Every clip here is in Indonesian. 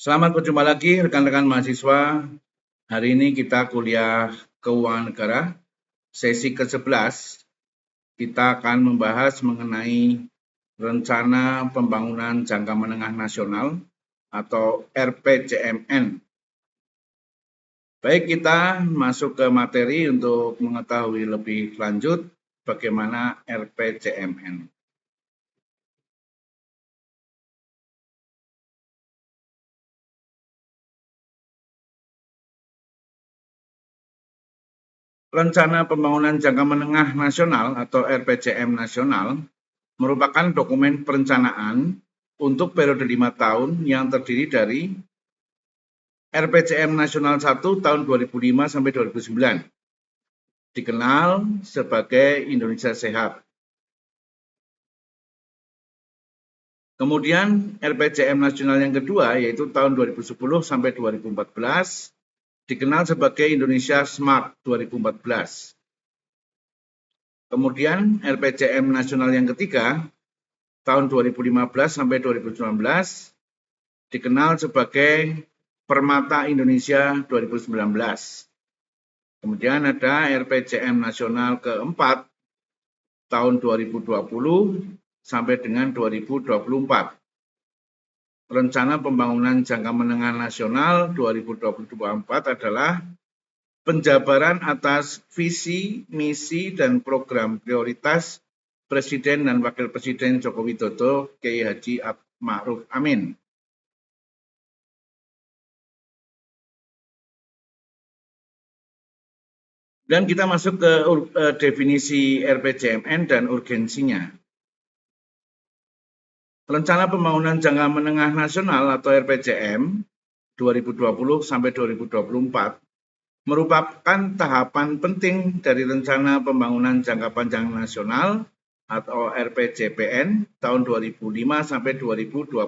Selamat berjumpa lagi rekan-rekan mahasiswa. Hari ini kita kuliah Keuangan Negara, sesi ke-11. Kita akan membahas mengenai Rencana Pembangunan Jangka Menengah Nasional atau RPJMN. Baik, kita masuk ke materi untuk mengetahui lebih lanjut bagaimana RPJMN. Rencana Pembangunan Jangka Menengah Nasional atau RPJM Nasional merupakan dokumen perencanaan untuk periode 5 tahun yang terdiri dari RPJM Nasional 1 tahun 2005 sampai 2009, dikenal sebagai Indonesia Sehat. Kemudian RPJM Nasional yang kedua yaitu tahun 2010 sampai 2014, dikenal sebagai Indonesia Smart 2014. Kemudian RPJM Nasional yang ketiga tahun 2015 sampai 2019, dikenal sebagai Permata Indonesia 2019. Kemudian ada RPJM Nasional keempat tahun 2020 sampai dengan 2024. Rencana Pembangunan Jangka Menengah Nasional 2024 adalah penjabaran atas visi, misi, dan program prioritas Presiden dan Wakil Presiden Joko Widodo, Kiai Haji Ma'ruf Amin. Dan kita masuk ke definisi RPJMN dan urgensinya. Rencana Pembangunan Jangka Menengah Nasional atau RPJM 2020 sampai 2024 merupakan tahapan penting dari Rencana Pembangunan Jangka Panjang Nasional atau RPJPN tahun 2005 sampai 2025.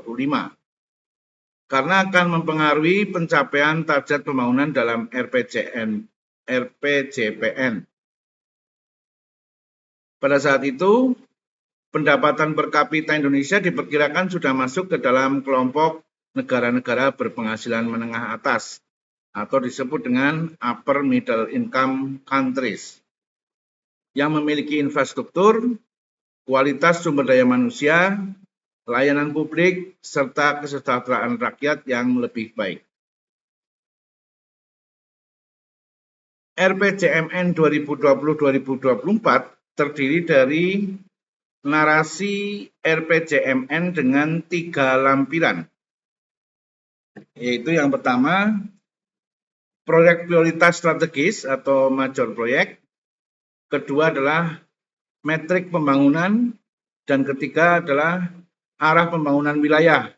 Karena akan mempengaruhi pencapaian target pembangunan dalam RPJPN. Pada saat itu, pendapatan per kapita Indonesia diperkirakan sudah masuk ke dalam kelompok negara-negara berpenghasilan menengah atas atau disebut dengan upper middle income countries yang memiliki infrastruktur, kualitas sumber daya manusia, layanan publik, serta kesejahteraan rakyat yang lebih baik. RPJMN 2020-2024 terdiri dari narasi RPJMN dengan 3 lampiran, yaitu yang pertama, proyek prioritas strategis atau major proyek, kedua adalah metrik pembangunan, dan ketiga adalah arah pembangunan wilayah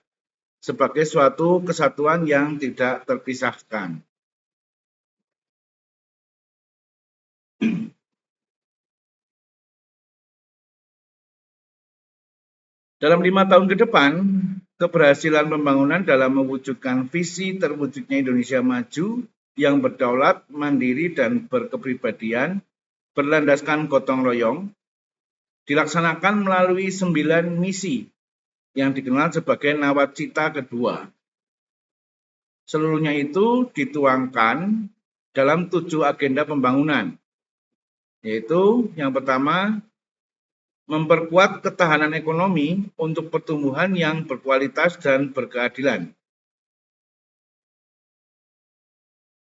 sebagai suatu kesatuan yang tidak terpisahkan. Dalam 5 tahun ke depan, keberhasilan pembangunan dalam mewujudkan visi terwujudnya Indonesia maju yang berdaulat, mandiri, dan berkepribadian berlandaskan gotong royong dilaksanakan melalui 9 misi yang dikenal sebagai nawacita kedua. Seluruhnya itu dituangkan dalam 7 agenda pembangunan, yaitu yang pertama, memperkuat ketahanan ekonomi untuk pertumbuhan yang berkualitas dan berkeadilan.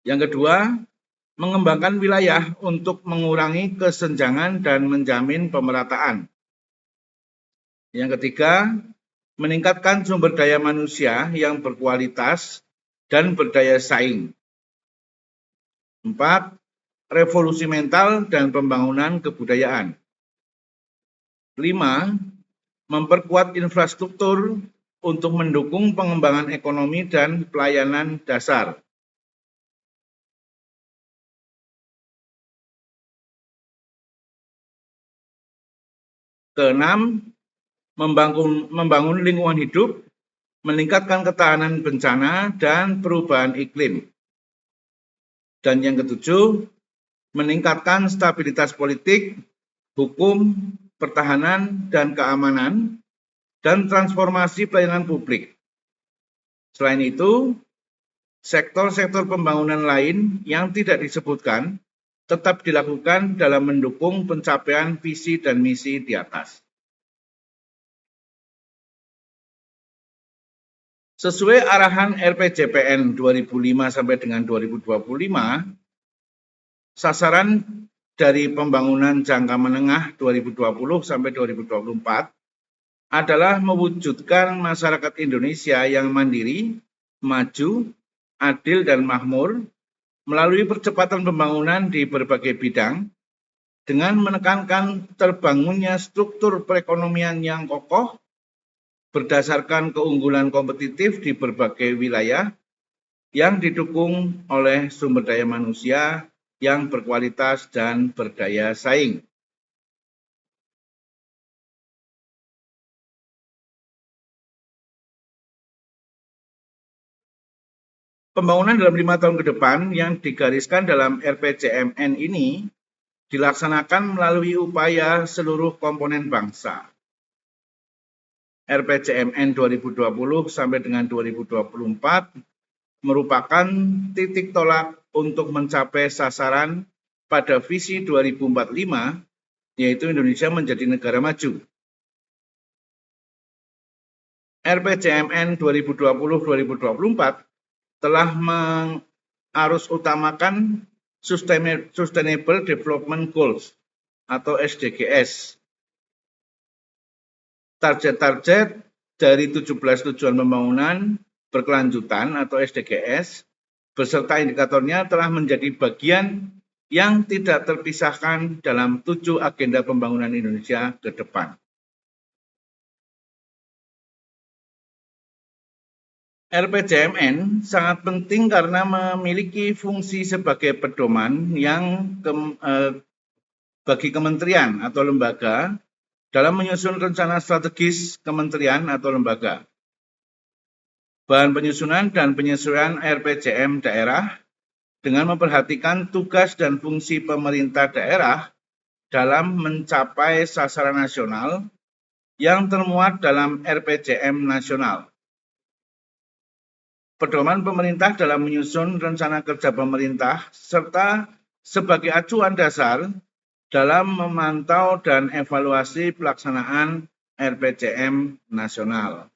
Yang kedua, mengembangkan wilayah untuk mengurangi kesenjangan dan menjamin pemerataan. Yang ketiga, meningkatkan sumber daya manusia yang berkualitas dan berdaya saing. 4, revolusi mental dan pembangunan kebudayaan. 5, memperkuat infrastruktur untuk mendukung pengembangan ekonomi dan pelayanan dasar. Keenam, membangun lingkungan hidup, meningkatkan ketahanan bencana dan perubahan iklim. Dan yang ketujuh, meningkatkan stabilitas politik, hukum, pertahanan, dan keamanan, dan transformasi pelayanan publik, Selain itu, sektor-sektor pembangunan lain yang tidak disebutkan tetap dilakukan dalam mendukung pencapaian visi dan misi di atas. Sesuai arahan RPJPN 2005 sampai dengan 2025, sasaran dari pembangunan jangka menengah 2020 sampai 2024 adalah mewujudkan masyarakat Indonesia yang mandiri, maju, adil, dan makmur melalui percepatan pembangunan di berbagai bidang dengan menekankan terbangunnya struktur perekonomian yang kokoh berdasarkan keunggulan kompetitif di berbagai wilayah yang didukung oleh sumber daya manusia yang berkualitas dan berdaya saing. Pembangunan dalam 5 tahun ke depan yang digariskan dalam RPJMN ini dilaksanakan melalui upaya seluruh komponen bangsa. RPJMN 2020 sampai dengan 2024 merupakan titik tolak untuk mencapai sasaran pada visi 2045, yaitu Indonesia menjadi negara maju. RPJMN 2020-2024 telah mengharusutamakan Sustainable Development Goals atau SDGs. Target-target dari 17 tujuan pembangunan berkelanjutan atau SDGs beserta indikatornya telah menjadi bagian yang tidak terpisahkan dalam 7 agenda pembangunan Indonesia ke depan. RPJMN sangat penting karena memiliki fungsi sebagai pedoman yang bagi kementerian atau lembaga dalam menyusun rencana strategis kementerian atau lembaga. Bahan penyusunan dan penyesuaian RPJM daerah dengan memperhatikan tugas dan fungsi pemerintah daerah dalam mencapai sasaran nasional yang termuat dalam RPJM nasional. Pedoman pemerintah dalam menyusun rencana kerja pemerintah serta sebagai acuan dasar dalam memantau dan evaluasi pelaksanaan RPJM nasional.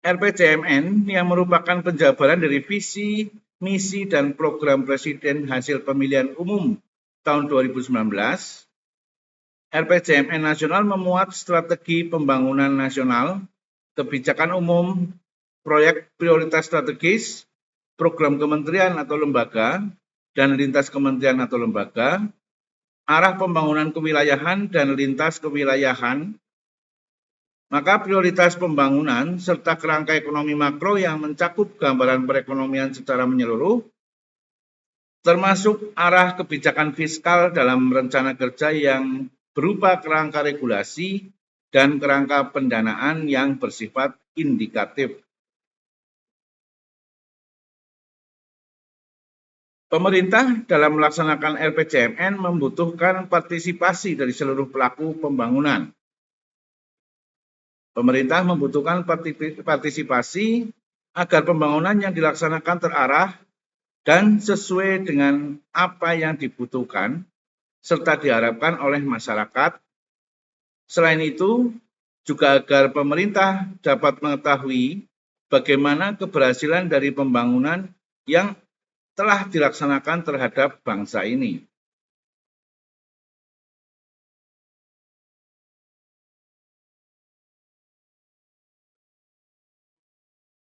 RPJMN yang merupakan penjabaran dari visi, misi, dan program Presiden hasil pemilihan umum tahun 2019, RPJMN nasional memuat strategi pembangunan nasional, kebijakan umum, proyek prioritas strategis, program kementerian atau lembaga, dan lintas kementerian atau lembaga, arah pembangunan kewilayahan dan lintas kewilayahan, maka prioritas pembangunan serta kerangka ekonomi makro yang mencakup gambaran perekonomian secara menyeluruh, termasuk arah kebijakan fiskal dalam rencana kerja yang berupa kerangka regulasi dan kerangka pendanaan yang bersifat indikatif. Pemerintah dalam melaksanakan RPJMN membutuhkan partisipasi dari seluruh pelaku pembangunan. Pemerintah membutuhkan partisipasi agar pembangunan yang dilaksanakan terarah dan sesuai dengan apa yang dibutuhkan serta diharapkan oleh masyarakat. Selain itu, juga agar pemerintah dapat mengetahui bagaimana keberhasilan dari pembangunan yang telah dilaksanakan terhadap bangsa ini.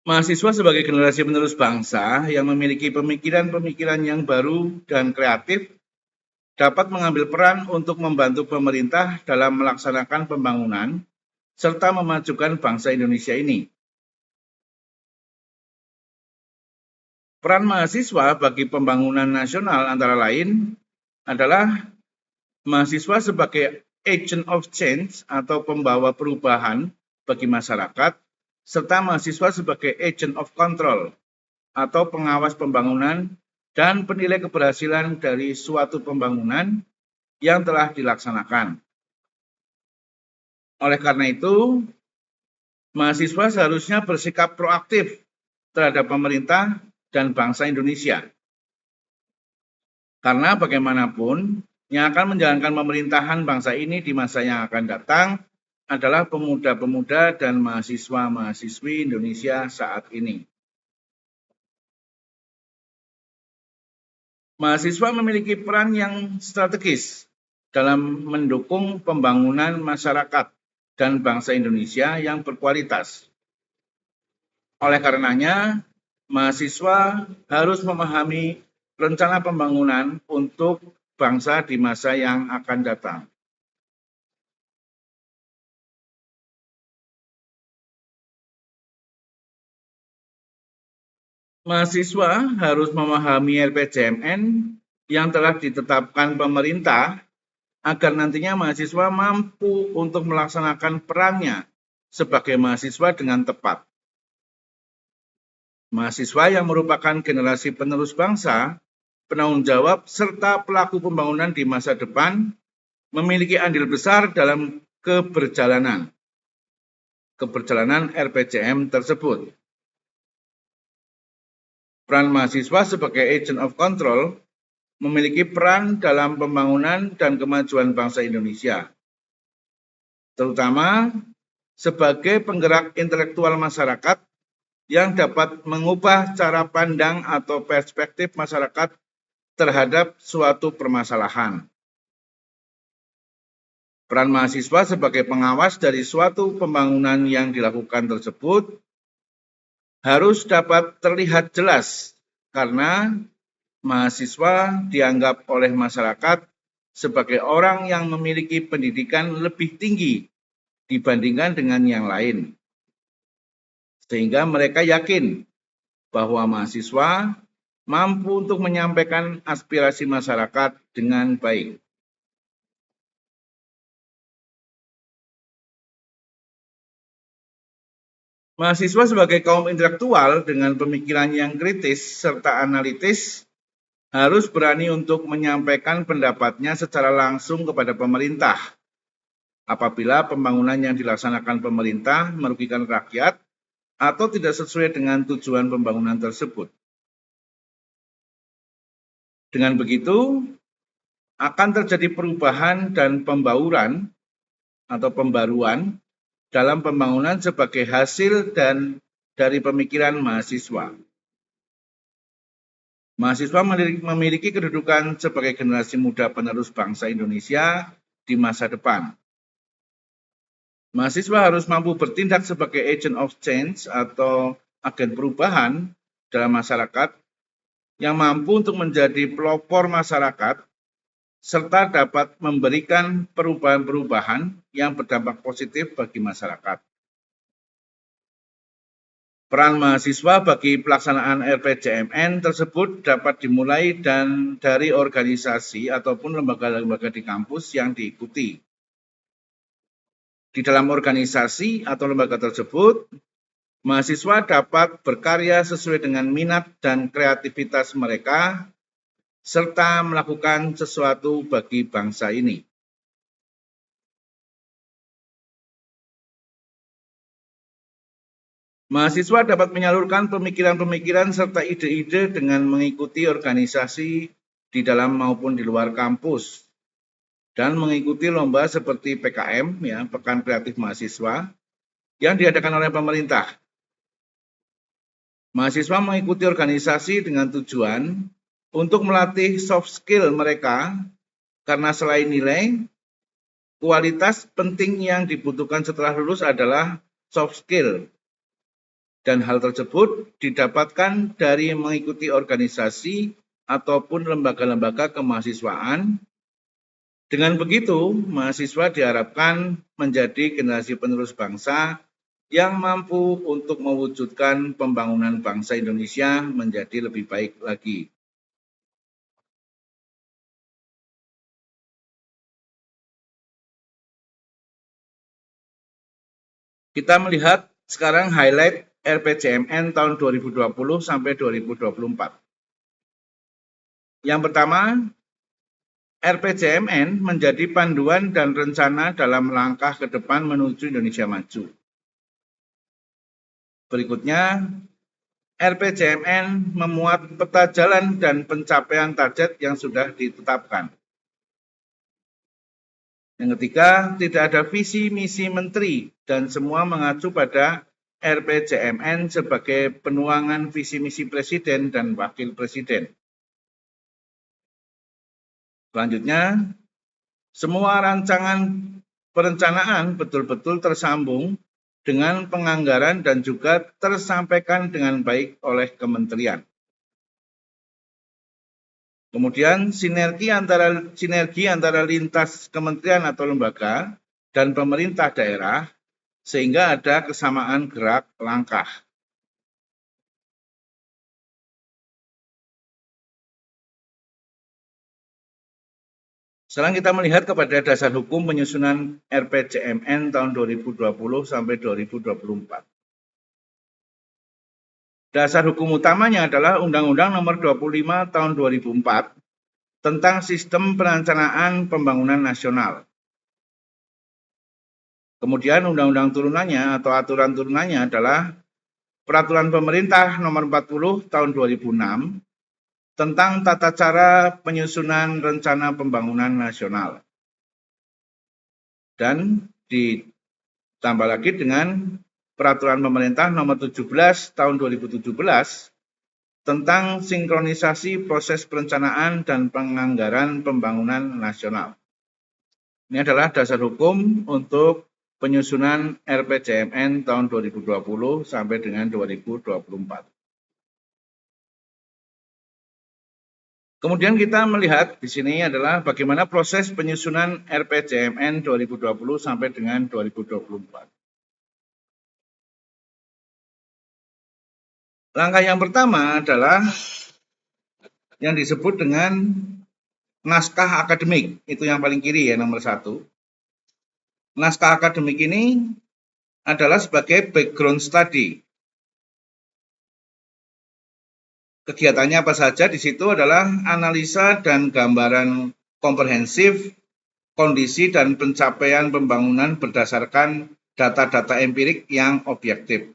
Mahasiswa sebagai generasi penerus bangsa yang memiliki pemikiran-pemikiran yang baru dan kreatif dapat mengambil peran untuk membantu pemerintah dalam melaksanakan pembangunan serta memajukan bangsa Indonesia ini. Peran mahasiswa bagi pembangunan nasional antara lain adalah mahasiswa sebagai agent of change atau pembawa perubahan bagi masyarakat, serta mahasiswa sebagai agent of control atau pengawas pembangunan dan penilai keberhasilan dari suatu pembangunan yang telah dilaksanakan. Oleh karena itu, mahasiswa seharusnya bersikap proaktif terhadap pemerintah dan bangsa Indonesia. Karena bagaimanapun, yang akan menjalankan pemerintahan bangsa ini di masa yang akan datang adalah pemuda-pemuda dan mahasiswa-mahasiswi Indonesia saat ini. Mahasiswa memiliki peran yang strategis dalam mendukung pembangunan masyarakat dan bangsa Indonesia yang berkualitas. Oleh karenanya, mahasiswa harus memahami rencana pembangunan untuk bangsa di masa yang akan datang. Mahasiswa harus memahami RPJMN yang telah ditetapkan pemerintah agar nantinya mahasiswa mampu untuk melaksanakan perannya sebagai mahasiswa dengan tepat. Mahasiswa yang merupakan generasi penerus bangsa, penanggung jawab, serta pelaku pembangunan di masa depan memiliki andil besar dalam keberjalanan RPJM tersebut. Peran mahasiswa sebagai agent of control memiliki peran dalam pembangunan dan kemajuan bangsa Indonesia, terutama sebagai penggerak intelektual masyarakat yang dapat mengubah cara pandang atau perspektif masyarakat terhadap suatu permasalahan. Peran mahasiswa sebagai pengawas dari suatu pembangunan yang dilakukan tersebut harus dapat terlihat jelas karena mahasiswa dianggap oleh masyarakat sebagai orang yang memiliki pendidikan lebih tinggi dibandingkan dengan yang lain. Sehingga mereka yakin bahwa mahasiswa mampu untuk menyampaikan aspirasi masyarakat dengan baik. Mahasiswa sebagai kaum intelektual dengan pemikiran yang kritis serta analitis harus berani untuk menyampaikan pendapatnya secara langsung kepada pemerintah apabila pembangunan yang dilaksanakan pemerintah merugikan rakyat atau tidak sesuai dengan tujuan pembangunan tersebut. Dengan begitu, akan terjadi perubahan dan pembauran atau pembaruan dalam pembangunan sebagai hasil dan dari pemikiran mahasiswa. Mahasiswa memiliki kedudukan sebagai generasi muda penerus bangsa Indonesia di masa depan. Mahasiswa harus mampu bertindak sebagai agent of change atau agen perubahan dalam masyarakat yang mampu untuk menjadi pelopor masyarakat serta dapat memberikan perubahan-perubahan yang berdampak positif bagi masyarakat. Peran mahasiswa bagi pelaksanaan RPJMN tersebut dapat dimulai dari organisasi ataupun lembaga-lembaga di kampus yang diikuti. Di dalam organisasi atau lembaga tersebut, mahasiswa dapat berkarya sesuai dengan minat dan kreativitas mereka serta melakukan sesuatu bagi bangsa ini. Mahasiswa dapat menyalurkan pemikiran-pemikiran serta ide-ide dengan mengikuti organisasi di dalam maupun di luar kampus dan mengikuti lomba seperti PKM, ya, Pekan Kreatif Mahasiswa, yang diadakan oleh pemerintah. Mahasiswa mengikuti organisasi dengan tujuan untuk melatih soft skill mereka karena selain nilai, kualitas penting yang dibutuhkan setelah lulus adalah soft skill. Dan hal tersebut didapatkan dari mengikuti organisasi ataupun lembaga-lembaga kemahasiswaan. Dengan begitu, mahasiswa diharapkan menjadi generasi penerus bangsa yang mampu untuk mewujudkan pembangunan bangsa Indonesia menjadi lebih baik lagi. Kita melihat sekarang highlight RPJMN tahun 2020 sampai 2024. Yang pertama, RPJMN menjadi panduan dan rencana dalam langkah ke depan menuju Indonesia maju. Berikutnya, RPJMN memuat peta jalan dan pencapaian target yang sudah ditetapkan. Yang ketiga, tidak ada visi misi menteri dan semua mengacu pada RPJMN sebagai penuangan visi misi presiden dan wakil presiden. Selanjutnya, semua rancangan perencanaan betul-betul tersambung dengan penganggaran dan juga tersampaikan dengan baik oleh kementerian. Kemudian sinergi antara lintas kementerian atau lembaga dan pemerintah daerah sehingga ada kesamaan gerak langkah. Sekarang kita melihat kepada dasar hukum penyusunan RPJMN tahun 2020 sampai 2024. Dasar hukum utamanya adalah Undang-Undang Nomor 25 Tahun 2004 tentang Sistem Perencanaan Pembangunan Nasional. Kemudian undang-undang turunannya atau aturan turunannya adalah Peraturan Pemerintah Nomor 40 Tahun 2006 tentang tata cara penyusunan rencana pembangunan nasional. Dan ditambah lagi dengan Peraturan Pemerintah Nomor 17 Tahun 2017 tentang sinkronisasi proses perencanaan dan penganggaran pembangunan nasional. Ini adalah dasar hukum untuk penyusunan RPJMN tahun 2020 sampai dengan 2024. Kemudian kita melihat di sini adalah bagaimana proses penyusunan RPJMN 2020 sampai dengan 2024. Langkah yang pertama adalah yang disebut dengan naskah akademik, itu yang paling kiri ya, nomor 1. Naskah akademik ini adalah sebagai background study. Kegiatannya apa saja di situ adalah analisa dan gambaran komprehensif kondisi dan pencapaian pembangunan berdasarkan data-data empirik yang objektif.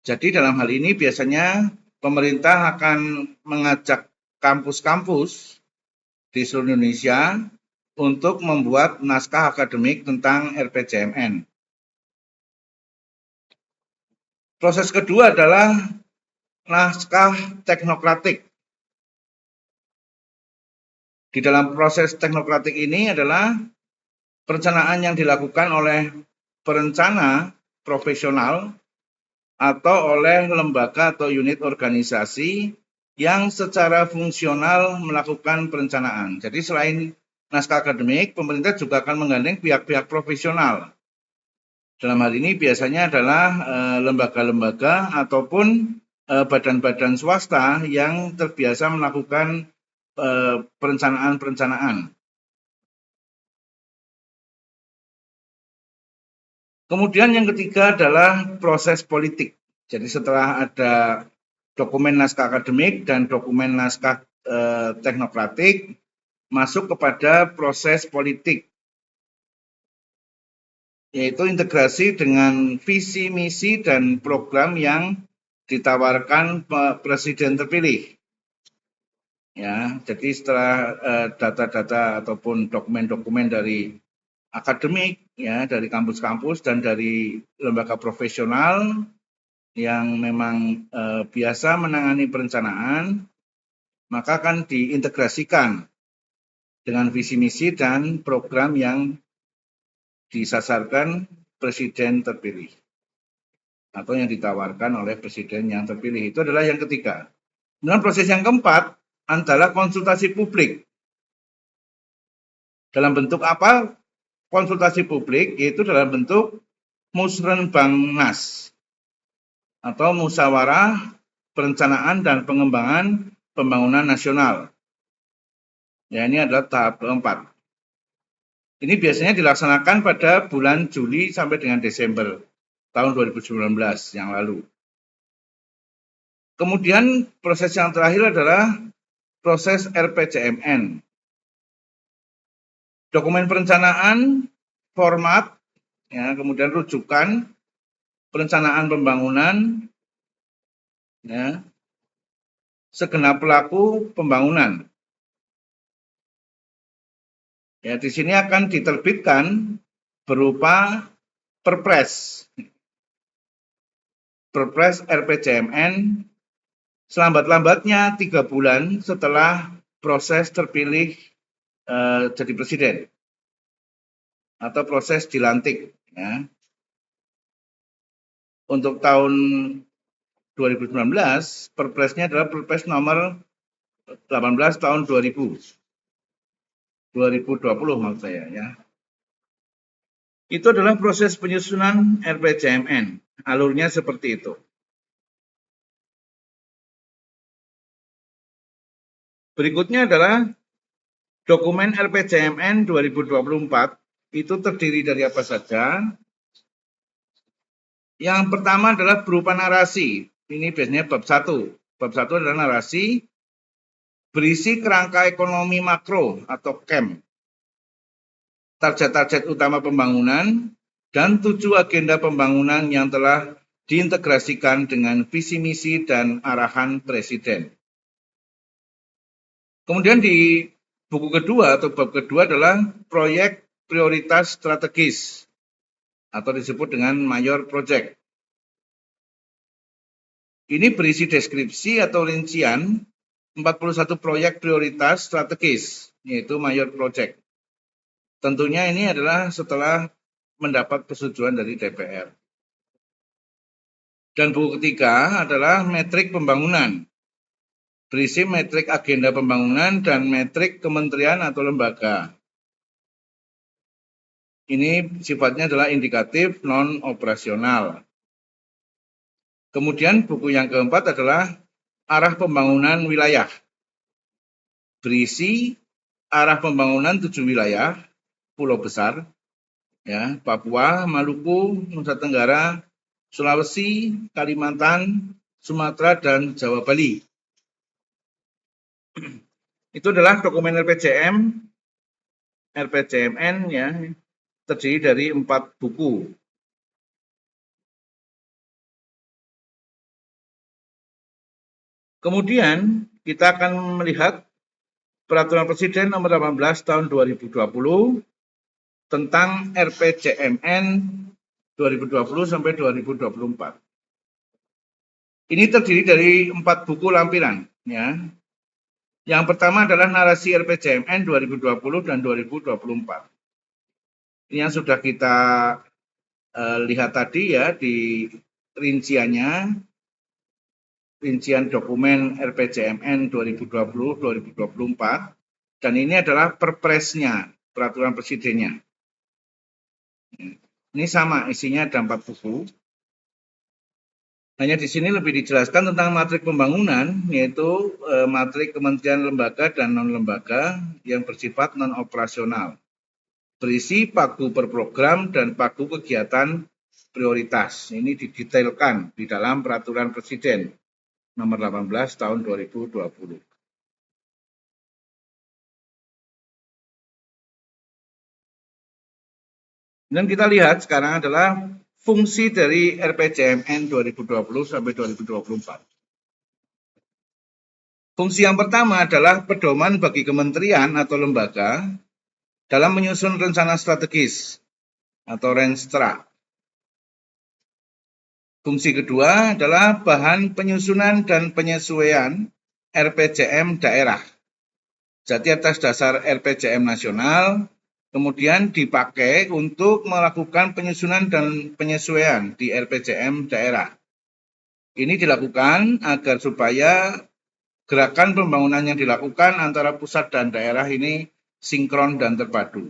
Jadi dalam hal ini biasanya pemerintah akan mengajak kampus-kampus di seluruh Indonesia untuk membuat naskah akademik tentang RPJMN. Proses kedua adalah naskah teknokratik. Di dalam proses teknokratik ini adalah perencanaan yang dilakukan oleh perencana profesional atau oleh lembaga atau unit organisasi yang secara fungsional melakukan perencanaan. Jadi selain naskah akademik, pemerintah juga akan menggandeng pihak-pihak profesional. Dalam hal ini biasanya adalah lembaga-lembaga ataupun badan-badan swasta yang terbiasa melakukan perencanaan-perencanaan. Kemudian yang ketiga adalah proses politik. Jadi setelah ada dokumen naskah akademik dan dokumen naskah teknokratik, masuk kepada proses politik, yaitu integrasi dengan visi, misi, dan program yang ditawarkan presiden terpilih. Ya, jadi setelah data-data ataupun dokumen-dokumen dari akademik, ya, dari kampus-kampus dan dari lembaga profesional yang memang biasa menangani perencanaan, maka akan diintegrasikan dengan visi misi dan program yang disasarkan presiden terpilih atau yang ditawarkan oleh presiden yang terpilih. Itu adalah yang ketiga. Kemudian proses yang keempat adalah konsultasi publik. Dalam bentuk apa konsultasi publik? Yaitu dalam bentuk Musrenbangnas atau musyawarah perencanaan dan pengembangan pembangunan nasional. Ya, ini adalah tahap keempat. Ini biasanya dilaksanakan pada bulan Juli sampai dengan Desember tahun 2019 yang lalu. Kemudian proses yang terakhir adalah proses RPJMN. Dokumen perencanaan, format, ya, kemudian rujukan, perencanaan pembangunan, ya, segenap pelaku pembangunan. Ya, di sini akan diterbitkan berupa Perpres RPJMN selambat-lambatnya 3 bulan setelah proses terpilih jadi presiden atau proses dilantik. Ya. Untuk tahun 2019, Perpresnya adalah Perpres nomor 18 tahun 2020 maksud saya, ya. Itu adalah proses penyusunan RPJMN. Alurnya seperti itu. Berikutnya adalah dokumen RPJMN 2024. Itu terdiri dari apa saja? Yang pertama adalah berupa narasi. Ini biasanya bab 1. Bab 1 adalah narasi berisi kerangka ekonomi makro atau KEM, target-target utama pembangunan, dan 7 agenda pembangunan yang telah diintegrasikan dengan visi misi dan arahan Presiden. Kemudian di buku kedua atau bab kedua adalah proyek prioritas strategis atau disebut dengan Mayor Project. Ini berisi deskripsi atau rincian 41 proyek prioritas strategis, yaitu Mayor Project. Tentunya ini adalah setelah mendapat persetujuan dari DPR. Dan buku ketiga adalah metrik pembangunan. Berisi metrik agenda pembangunan dan metrik kementerian atau lembaga. Ini sifatnya adalah indikatif non-operasional. Kemudian buku yang keempat adalah arah pembangunan wilayah. Berisi arah pembangunan 7 wilayah, pulau besar, ya, Papua, Maluku, Nusa Tenggara, Sulawesi, Kalimantan, Sumatera, dan Jawa Bali. Itu adalah dokumen RPJMN, ya, terdiri dari 4 buku. Kemudian kita akan melihat Peraturan Presiden nomor 18 tahun 2020 tentang RPJMN 2020 sampai 2024. Ini terdiri dari 4 buku lampiran, ya. Yang pertama adalah narasi RPJMN 2020 dan 2024. Ini yang sudah kita lihat tadi, ya, di rinciannya. Rincian dokumen RPJMN 2020-2024, dan ini adalah perpresnya, peraturan presidennya. Ini sama, isinya ada 4 buku. Hanya di sini lebih dijelaskan tentang matrik pembangunan, yaitu matrik kementerian lembaga dan non-lembaga yang bersifat non-operasional. Berisi pagu per program dan pagu kegiatan prioritas. Ini didetailkan di dalam peraturan presiden nomor 18 tahun 2020. Dan kita lihat sekarang adalah fungsi dari RPJMN 2020 sampai 2024. Fungsi yang pertama adalah pedoman bagi kementerian atau lembaga dalam menyusun rencana strategis atau Renstra. Fungsi kedua adalah bahan penyusunan dan penyesuaian RPJM daerah. Jadi atas dasar RPJM nasional, kemudian dipakai untuk melakukan penyusunan dan penyesuaian di RPJM daerah. Ini dilakukan agar supaya gerakan pembangunan yang dilakukan antara pusat dan daerah ini sinkron dan terpadu.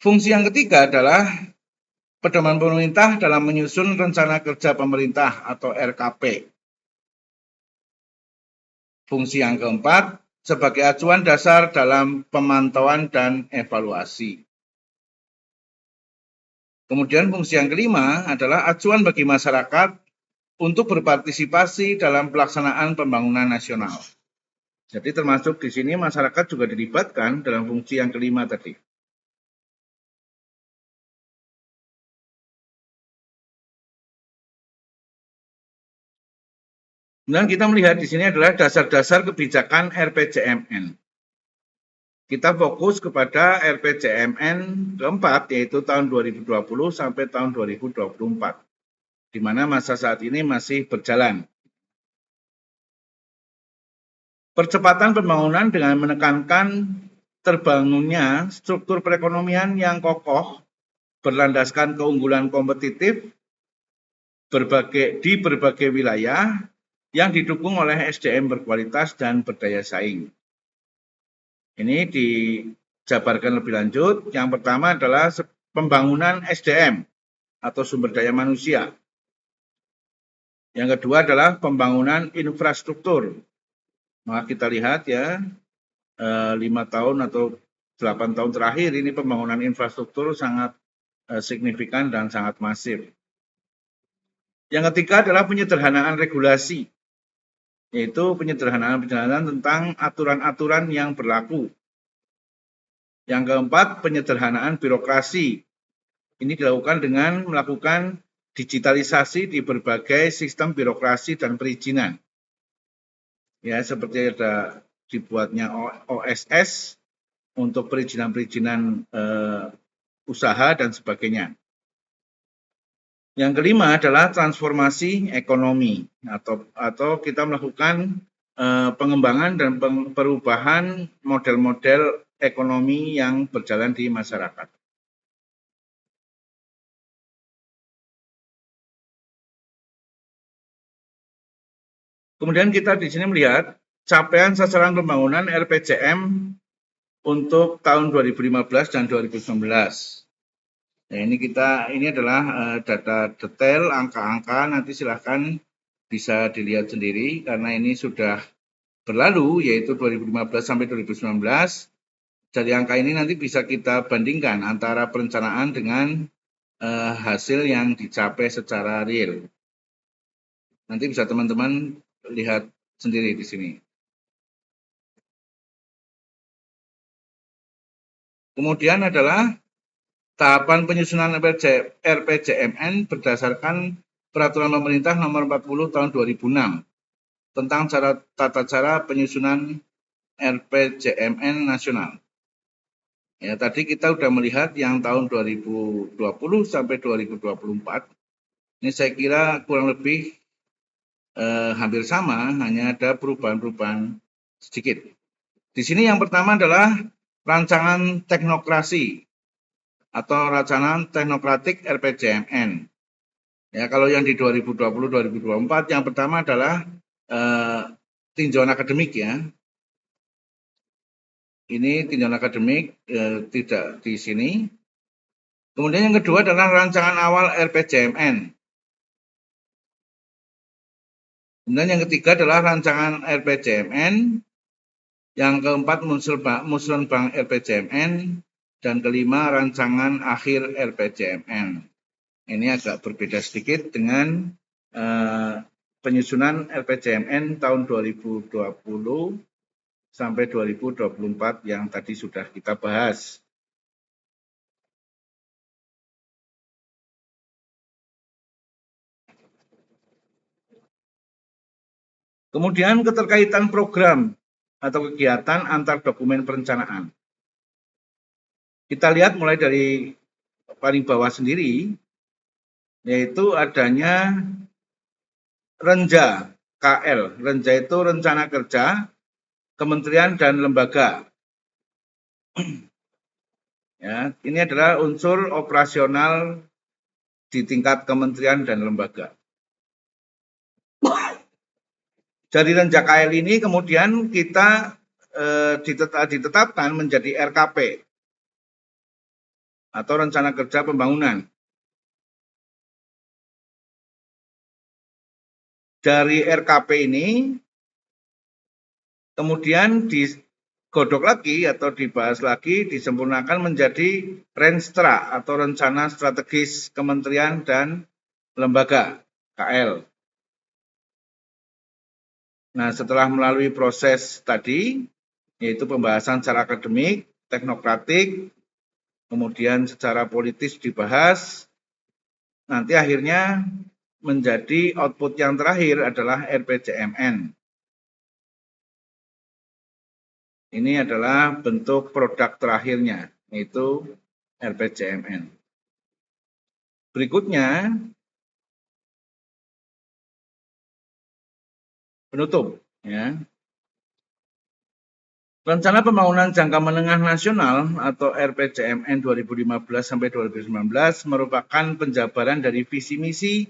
Fungsi yang ketiga adalah pedoman pemerintah dalam menyusun rencana kerja pemerintah atau RKP. Fungsi yang keempat sebagai acuan dasar dalam pemantauan dan evaluasi. Kemudian fungsi yang kelima adalah acuan bagi masyarakat untuk berpartisipasi dalam pelaksanaan pembangunan nasional. Jadi termasuk di sini masyarakat juga dilibatkan dalam fungsi yang kelima tadi. Kemudian kita melihat di sini adalah dasar-dasar kebijakan RPJMN. Kita fokus kepada RPJMN keempat, yaitu tahun 2020 sampai tahun 2024, di mana masa saat ini masih berjalan. Percepatan pembangunan dengan menekankan terbangunnya struktur perekonomian yang kokoh, berlandaskan keunggulan kompetitif di berbagai wilayah, yang didukung oleh SDM berkualitas dan berdaya saing. Ini dijabarkan lebih lanjut. Yang pertama adalah pembangunan SDM atau sumber daya manusia. Yang kedua adalah pembangunan infrastruktur. Maka kita lihat ya, 5 tahun atau 8 tahun terakhir ini pembangunan infrastruktur sangat signifikan dan sangat masif. Yang ketiga adalah penyederhanaan regulasi, yaitu penyederhanaan tentang aturan-aturan yang berlaku. Yang keempat, penyederhanaan birokrasi. Ini dilakukan dengan melakukan digitalisasi di berbagai sistem birokrasi dan perizinan. Ya, seperti ada dibuatnya OSS untuk perizinan-perizinan usaha dan sebagainya. Yang kelima adalah transformasi ekonomi atau kita melakukan pengembangan dan perubahan model-model ekonomi yang berjalan di masyarakat. Kemudian kita di sini melihat capaian sasaran pembangunan RPJM untuk tahun 2015 dan 2019. Nah, ini adalah data detail, angka-angka, nanti silahkan bisa dilihat sendiri karena ini sudah berlalu, yaitu 2015 sampai 2019. Dari angka ini nanti bisa kita bandingkan antara perencanaan dengan hasil yang dicapai secara real. Nanti bisa teman-teman lihat sendiri di sini. Kemudian adalah tahapan penyusunan RPJMN berdasarkan Peraturan Pemerintah Nomor 40 Tahun 2006 tentang tata cara penyusunan RPJMN nasional. Ya, tadi kita sudah melihat yang tahun 2020 sampai 2024. Ini saya kira kurang lebih hampir sama, hanya ada perubahan-perubahan sedikit. Di sini yang pertama adalah rancangan teknokrasi atau rancangan teknokratik RPJMN. Ya, kalau yang di 2020-2024 yang pertama adalah tinjauan akademik ya. Ini tinjauan akademik tidak di sini. Kemudian yang kedua adalah rancangan awal RPJMN. Kemudian yang ketiga adalah rancangan RPJMN. Yang keempat muslun bank RPJMN. Dan kelima rancangan akhir RPJMN. Ini agak berbeda sedikit dengan penyusunan RPJMN tahun 2020 sampai 2024 yang tadi sudah kita bahas. Kemudian keterkaitan program atau kegiatan antar dokumen perencanaan. Kita lihat mulai dari paling bawah sendiri, yaitu adanya Renja KL. Renja itu rencana kerja kementerian dan lembaga. Ya, ini adalah unsur operasional di tingkat kementerian dan lembaga. Dari Renja KL ini kemudian kita ditetapkan menjadi RKP atau Rencana Kerja Pembangunan. Dari RKP ini kemudian digodok lagi atau dibahas lagi, disempurnakan menjadi Renstra atau Rencana Strategis Kementerian dan Lembaga KL. Nah, setelah melalui proses tadi, yaitu pembahasan secara akademik, teknokratik, kemudian secara politis dibahas, nanti akhirnya menjadi output yang terakhir adalah RPJMN. Ini adalah bentuk produk terakhirnya, yaitu RPJMN. Berikutnya, penutup. Ya. Rencana Pembangunan Jangka Menengah Nasional atau RPJMN 2015 sampai 2019 merupakan penjabaran dari visi misi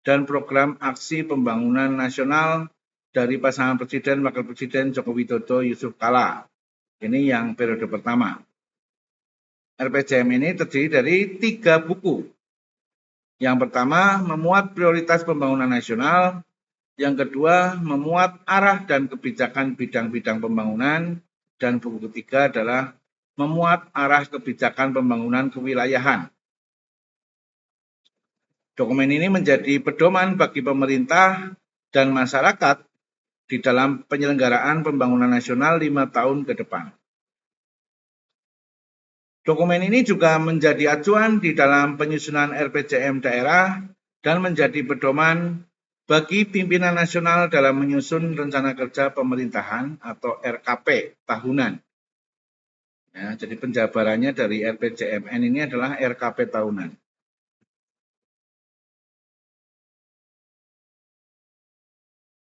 dan program aksi pembangunan nasional dari pasangan Presiden Wakil Presiden Joko Widodo Yusuf Kala. Ini yang periode pertama. RPJMN ini terdiri dari 3 buku. Yang pertama memuat prioritas pembangunan nasional, yang kedua memuat arah dan kebijakan bidang-bidang pembangunan, dan buku ketiga adalah memuat arah kebijakan pembangunan kewilayahan. Dokumen ini menjadi pedoman bagi pemerintah dan masyarakat di dalam penyelenggaraan pembangunan nasional 5 tahun ke depan. Dokumen ini juga menjadi acuan di dalam penyusunan RPJM daerah dan menjadi pedoman bagi pimpinan nasional dalam menyusun rencana kerja pemerintahan atau RKP tahunan. Ya, jadi penjabarannya dari RPJMN ini adalah RKP tahunan.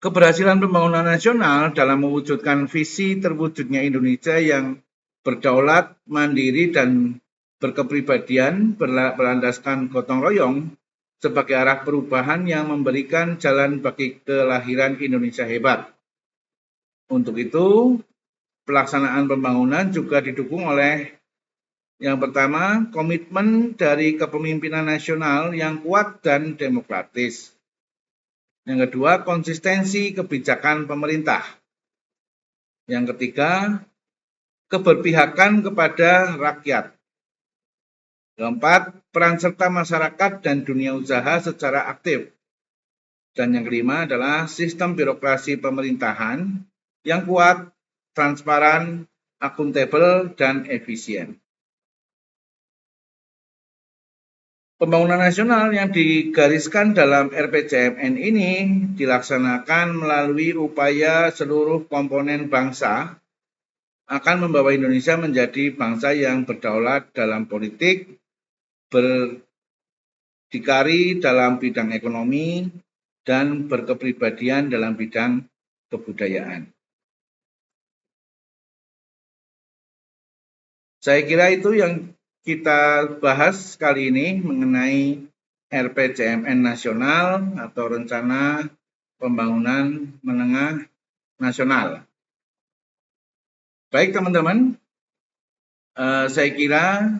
Keberhasilan pembangunan nasional dalam mewujudkan visi terwujudnya Indonesia yang berdaulat, mandiri, dan berkepribadian berlandaskan gotong royong sebagai arah perubahan yang memberikan jalan bagi kelahiran Indonesia hebat. Untuk itu, pelaksanaan pembangunan juga didukung oleh yang pertama, komitmen dari kepemimpinan nasional yang kuat dan demokratis. Yang kedua, konsistensi kebijakan pemerintah. Yang ketiga, keberpihakan kepada rakyat. Keempat, peran serta masyarakat dan dunia usaha secara aktif. Dan yang kelima adalah sistem birokrasi pemerintahan yang kuat, transparan, akuntabel, dan efisien. Pembangunan nasional yang digariskan dalam RPJMN ini dilaksanakan melalui upaya seluruh komponen bangsa akan membawa Indonesia menjadi bangsa yang berdaulat dalam politik, berdikari dalam bidang ekonomi, dan berkepribadian dalam bidang kebudayaan. Saya kira itu yang kita bahas kali ini mengenai RPJMN nasional atau Rencana Pembangunan Menengah Nasional. Baik teman-teman, saya kira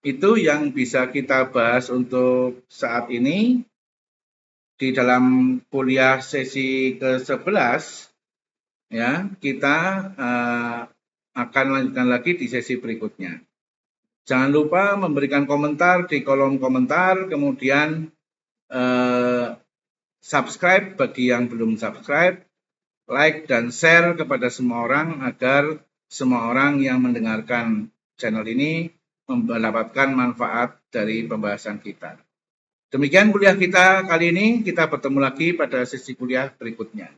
itu yang bisa kita bahas untuk saat ini. Di dalam kuliah sesi ke-11, ya, kita akan lanjutkan lagi di sesi berikutnya. Jangan lupa memberikan komentar di kolom komentar, kemudian subscribe bagi yang belum subscribe, like dan share kepada semua orang agar semua orang yang mendengarkan channel ini mendapatkan manfaat dari pembahasan kita. Demikian kuliah kita kali ini, kita bertemu lagi pada sesi kuliah berikutnya.